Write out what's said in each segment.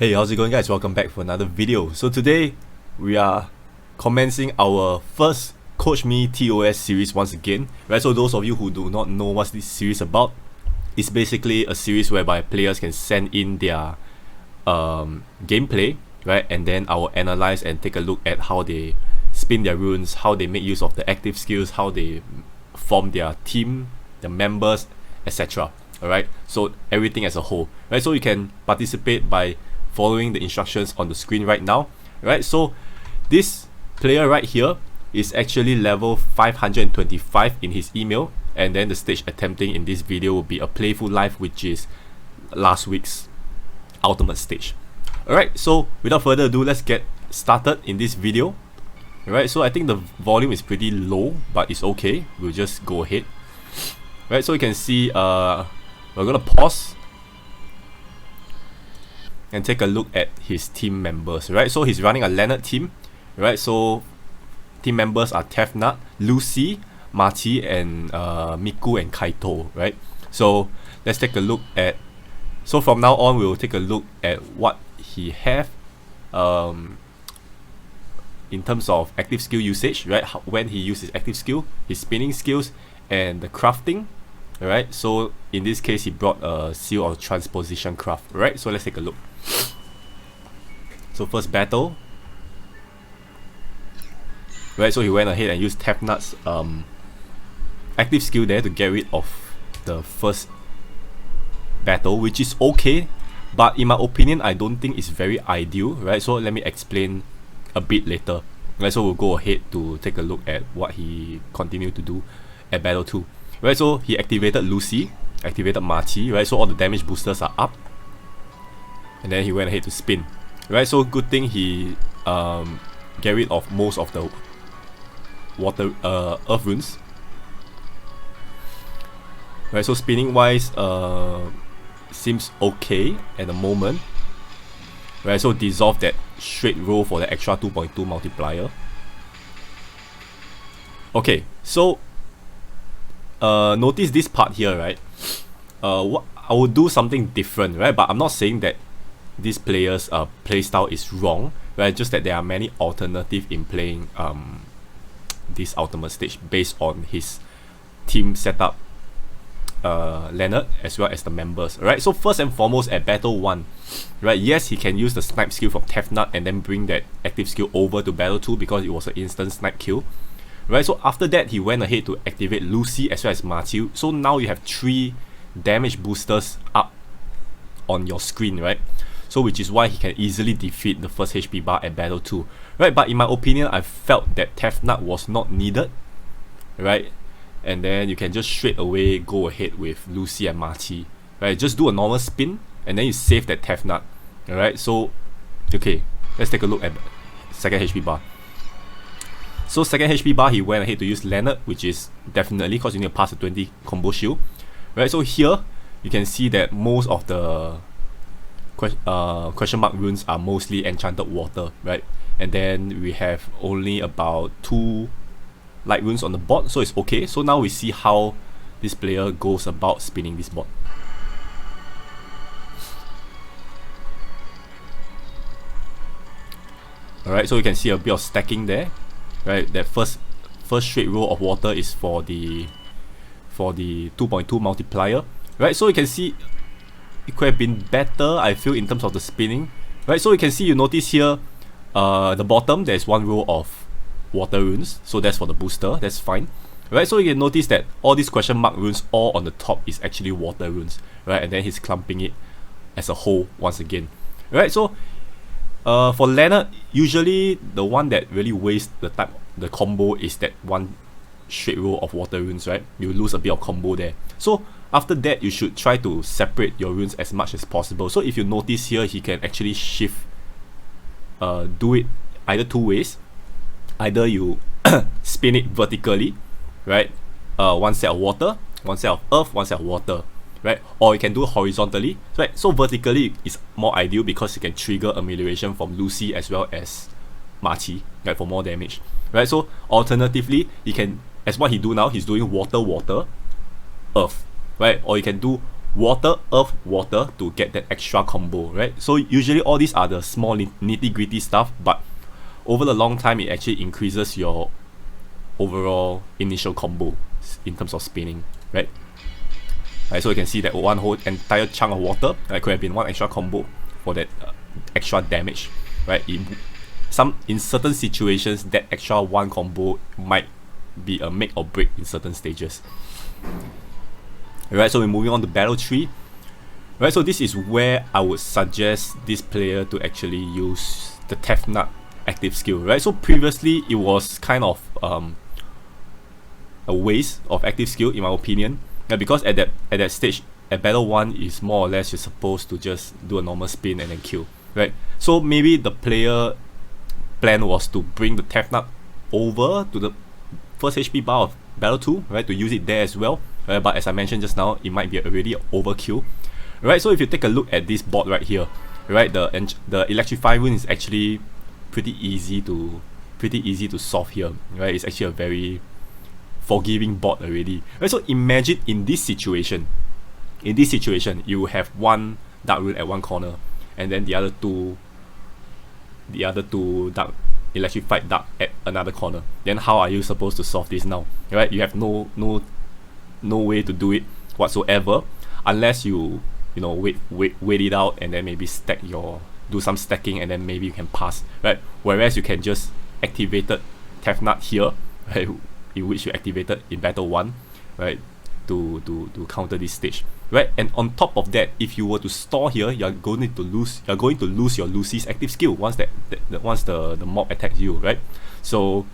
Hey, how's it going, guys? Welcome back for another video. So today we are commencing our first Coach Me TOS series once again, right? So those of you who do not know what's this series about, it's basically a series whereby players can send in their gameplay, right? And then I will analyze and take a look at how they spin their runes, how they make use of the active skills, how they form their team, the members, etc. Alright, so everything as a whole, right? So you can participate by following the instructions on the screen right now, right? So this player right here is actually level 525 in his email, and then the stage attempting in this video will be a playful life, which is last week's ultimate stage. Alright, so without further ado, let's get started in this video. Alright, so I think the volume is pretty low, but it's okay, we'll just go ahead. Right, so you can see we're gonna pause and take a look at his team members, right? So he's running a Leonard team, right? So team members are Tefnut, Lucy, Marty, and Miku and Kaito, right? So let's take a look at, so from now on we'll take a look at what he have in terms of active skill usage, right? When he uses active skill, his spinning skills, and the crafting. Alright, so in this case he brought a seal of transposition craft, right? So let's take a look. So first battle, right? So he went ahead and used Tefnut's active skill there to get rid of the first battle, which is okay, but in my opinion I don't think it's very ideal, right? So let me explain a bit later, right? So we'll go ahead to take a look at what he continued to do at battle 2. Right, so he activated Lucy, activated Marty, right? So all the damage boosters are up, and then he went ahead to spin, right? So good thing he get rid of most of the water earth runes, right? So spinning wise seems okay at the moment, right? So dissolve that straight roll for the extra 2.2 multiplier. Okay, so notice this part here, right? What I will do something different, right? But I'm not saying that this player's playstyle is wrong, right? Just that there are many alternatives in playing this ultimate stage based on his team setup, Leonard, as well as the members, right? So first and foremost at battle 1, right? Yes, he can use the snipe skill from Tefnut and then bring that active skill over to battle 2 because it was an instant snipe kill. Right, so after that he went ahead to activate Lucy as well as Matthew. So now you have 3 damage boosters up on your screen, right? So which is why he can easily defeat the first HP bar at battle 2, right? But in my opinion, I felt that Tefnut was not needed, right? And then you can just straight away go ahead with Lucy and Marty, right? Just do a normal spin and then you save that Tefnut. Alright, so okay, let's take a look at second HP bar. So second HP bar, he went ahead to use Leonard, which is definitely because you need to pass the 20 combo shield, right? So here you can see that most of the question mark runes are mostly enchanted water, right? And then we have only about 2 light runes on the board, so it's okay. So now we see how this player goes about spinning this board. Alright, so you can see a bit of stacking there. Right, that first straight row of water is for the 2.2 multiplier, right? So you can see it could have been better, I feel, in terms of the spinning, right? So you can see, you notice here the bottom there's 1 row of water runes, so that's for the booster, that's fine, right? So you can notice that all these question mark runes all on the top is actually water runes, right? And then he's clumping it as a whole once again, right? So for Leonard, usually the one that really wastes the combo is that 1 straight row of water runes, right? You lose a bit of combo there. So after that, you should try to separate your runes as much as possible. So if you notice here, he can actually shift, do it either 2 ways. Either you spin it vertically, right? 1 set of water, 1 set of earth, 1 set of water, right? Or you can do it horizontally, right? So vertically is more ideal because you can trigger amelioration from Lucy as well as Marty, right, for more damage, right? So alternatively, he can, as what he do now, he's doing water, earth, right? Or you can do water, earth, water to get that extra combo, right? So usually all these are the small nitty gritty stuff, but over the long time it actually increases your overall initial combo in terms of spinning, right? Right, so you can see that one whole entire chunk of water could have been one extra combo for that extra damage, right? In certain situations, that extra one combo might be a make or break in certain stages. Alright, so we're moving on to battle 3. Right, so this is where I would suggest this player to actually use the Tefnut active skill, right? So previously it was kind of a waste of active skill in my opinion. Yeah, because at that stage, at battle 1 is more or less you're supposed to just do a normal spin and then kill, right? So maybe the player plan was to bring the Tefnut over to the first HP bar of battle 2, right, to use it there as well, right? But as I mentioned just now, it might be already overkill, right? So if you take a look at this board right here, right, the Electrify Wound is actually pretty easy to solve here, right? It's actually a very forgiving board already, right? So imagine in this situation, you have one Dark Rune at one corner, and then the other two dark electrified dark at another corner. Then how are you supposed to solve this now, right? You have no way to do it whatsoever, unless you wait it out and then maybe do some stacking and then maybe you can pass, right? Whereas you can just activate Tefnut here, right, in which you activated in battle 1, right, to counter this stage, right? And on top of that, if you were to store here, you're going to lose your Lucy's active skill once the mob attacks you, right? So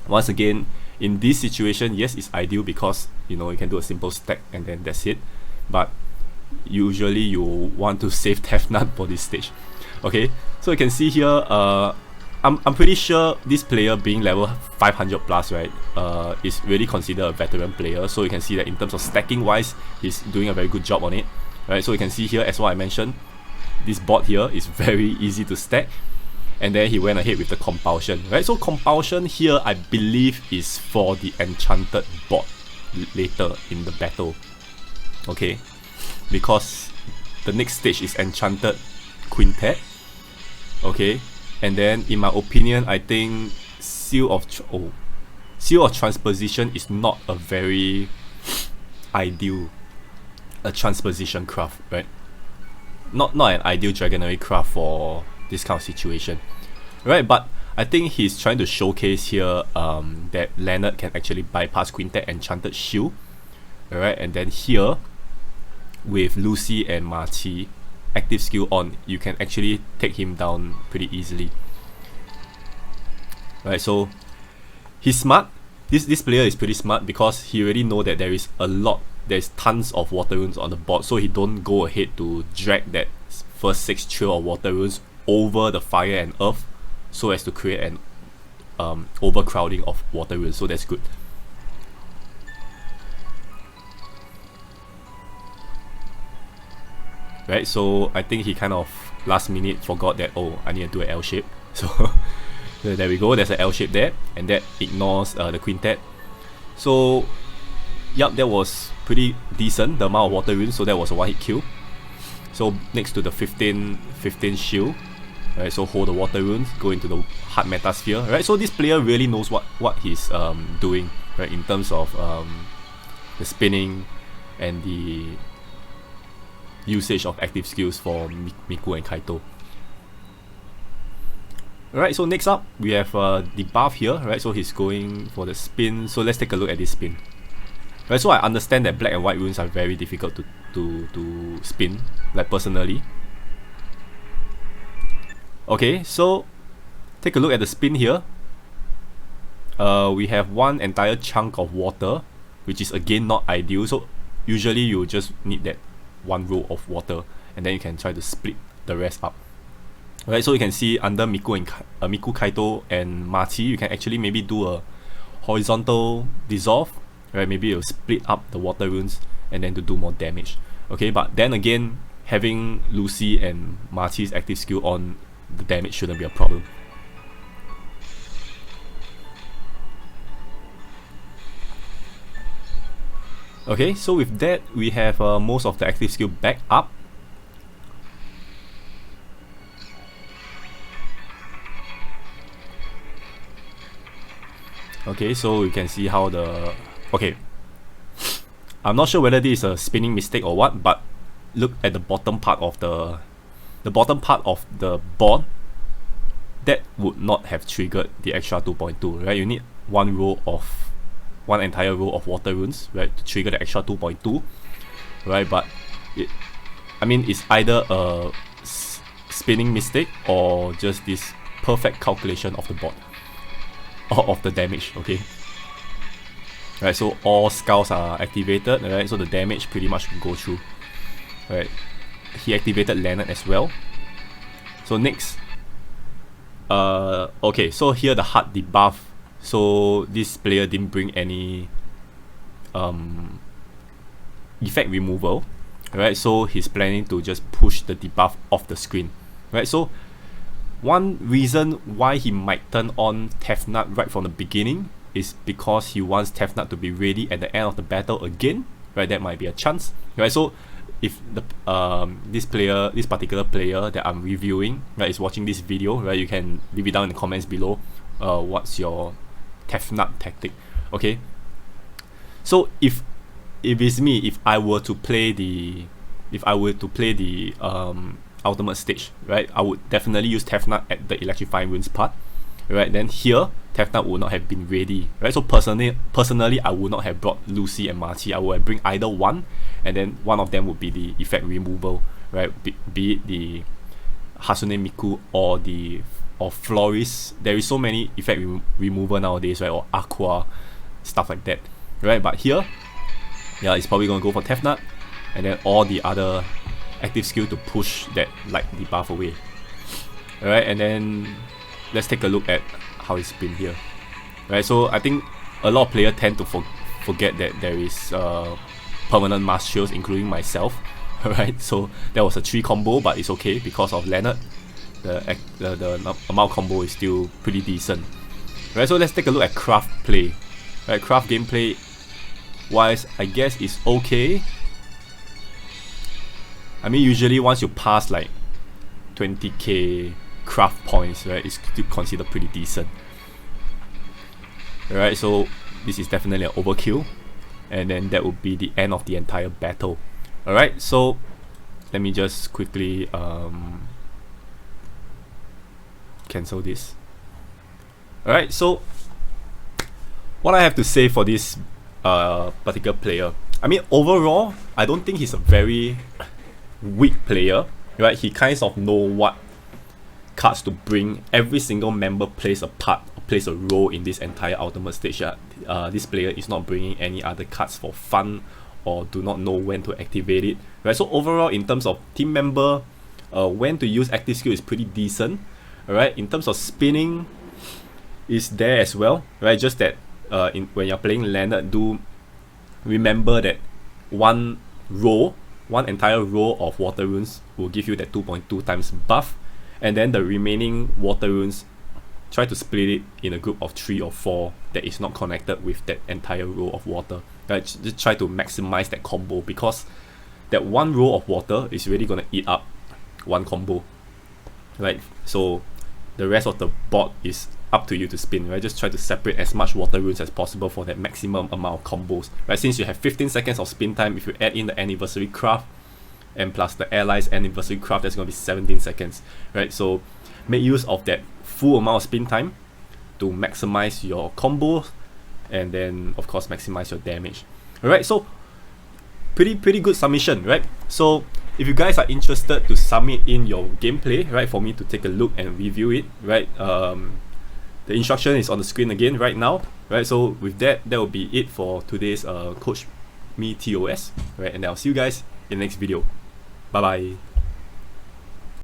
once again, in this situation, yes, it's ideal because you can do a simple stack and then that's it, but usually you want to save Tefnut for this stage. Okay, so you can see here, I'm pretty sure this player being level 500 plus, right, is really considered a veteran player. So you can see that in terms of stacking wise, he's doing a very good job on it, right? So you can see here, as what I mentioned, this board here is very easy to stack, and then he went ahead with the compulsion, right? So compulsion here, I believe, is for the enchanted board later in the battle, okay, because the next stage is enchanted quintet, okay. And then, in my opinion, I think Seal of Transposition is not a very ideal transposition craft, right? Not an ideal Dragonary craft for this kind of situation, right? But I think he's trying to showcase here that Leonard can actually bypass Quintet Enchanted Shield, alright? And then here, with Lucy and Marty active skill on, you can actually take him down pretty easily, right? So he's smart. This player is pretty smart because he already know that there's tons of water runes on the board, so he don't go ahead to drag that first 6 trail of water runes over the fire and earth so as to create an overcrowding of water runes. So that's good. Right, so I think he kind of last minute forgot that, oh, I need to do an L shape. So there we go, there's an L shape there, and that ignores the quintet. So yup, that was pretty decent, the amount of water runes, so that was a one hit kill. So next to the 15 shield, right, so hold the water runes, go into the hard metasphere, right? So this player really knows what he's doing, right, in terms of the spinning and the usage of active skills for Miku and Kaito. Alright, so next up we have the buff here, right? So he's going for the spin. So let's take a look at this spin. Right, so I understand that black and white runes are very difficult to spin, like personally. Okay, so take a look at the spin here. We have one entire chunk of water, which is again not ideal. So usually you just need that one row of water, and then you can try to split the rest up. Right, so you can see under Miku, Kaito, and Marty, you can actually maybe do a horizontal dissolve, right? Maybe you'll split up the water runes and then to do more damage. Okay, but then again, having Lucy and Marty's active skill on, the damage shouldn't be a problem. Okay, so with that, we have most of the active skill back up. Okay, so you can see how the... Okay, I'm not sure whether this is a spinning mistake or what, but look at the bottom part of the board. That would not have triggered the extra 2.2, right? You need one entire row of water runes, right, to trigger the extra 2.2, right? But it's either a spinning mistake or just this perfect calculation of the board or of the damage. Okay, right, so all skulls are activated, right, so the damage pretty much will go through, right? He activated Leonard as well. So next, okay, so here the HUD debuff. So this player didn't bring any effect removal, right? So he's planning to just push the debuff off the screen, right? So one reason why he might turn on Tefnut right from the beginning is because he wants Tefnut to be ready at the end of the battle again, right? That might be a chance, right? So if the this particular player that I'm reviewing, right, is watching this video, right, you can leave it down in the comments below. What's your Tefnut tactic? Okay, so if it's me, if I were to play the ultimate stage, right, I would definitely use Tefnut at the electrifying runes part, right? Then here Tefnut would not have been ready, right? So personally I would not have brought Lucy and Marty. I would have bring either one, and then one of them would be the effect removal, right? Be it the Hasune Miku or Floris. There is so many effect removal nowadays, right? Or Aqua, stuff like that, right? But here, yeah, it's probably gonna go for Tefnut, and then all the other active skill to push that light debuff away. Alright, and then let's take a look at how it's been here. Right, so I think a lot of players tend to forget that there is permanent mass shields, including myself. Alright, so that was a 3 combo, but it's okay because of Leonard. The amount combo is still pretty decent. Right, so let's take a look at craft play. Right, craft gameplay wise, I guess it's okay. I mean, usually once you pass like 20k craft points, right, it's still considered pretty decent. Alright, so this is definitely an overkill, and then that would be the end of the entire battle. Alright, so let me just quickly cancel this. Alright, so what I have to say for this particular player, I mean, overall, I don't think he's a very weak player, right? He kind of know what cards to bring. Every single member plays a part, plays a role in this entire ultimate stage. This player is not bringing any other cards for fun or do not know when to activate it, right? So overall, in terms of team member, when to use active skill is pretty decent. Alright, in terms of spinning, is there as well, right? Just that when you're playing Leonard, do remember that one entire row of water runes will give you that 2.2 times buff, and then the remaining water runes, try to split it in a group of 3 or 4 that is not connected with that entire row of water, right? Just try to maximize that combo, because that one row of water is really gonna eat up one combo, right? So the rest of the board is up to you to spin, right? Just try to separate as much water runes as possible for that maximum amount of combos, right? Since you have 15 seconds of spin time, if you add in the anniversary craft and plus the allies anniversary craft, that's going to be 17 seconds, right? So make use of that full amount of spin time to maximize your combos, and then of course maximize your damage. Alright, so pretty good submission, right? So if you guys are interested to submit in your gameplay, right, for me to take a look and review it, right, the instruction is on the screen again right now, right? So with that will be it for today's Coach Me TOS, right? And I'll see you guys in the next video. Bye bye.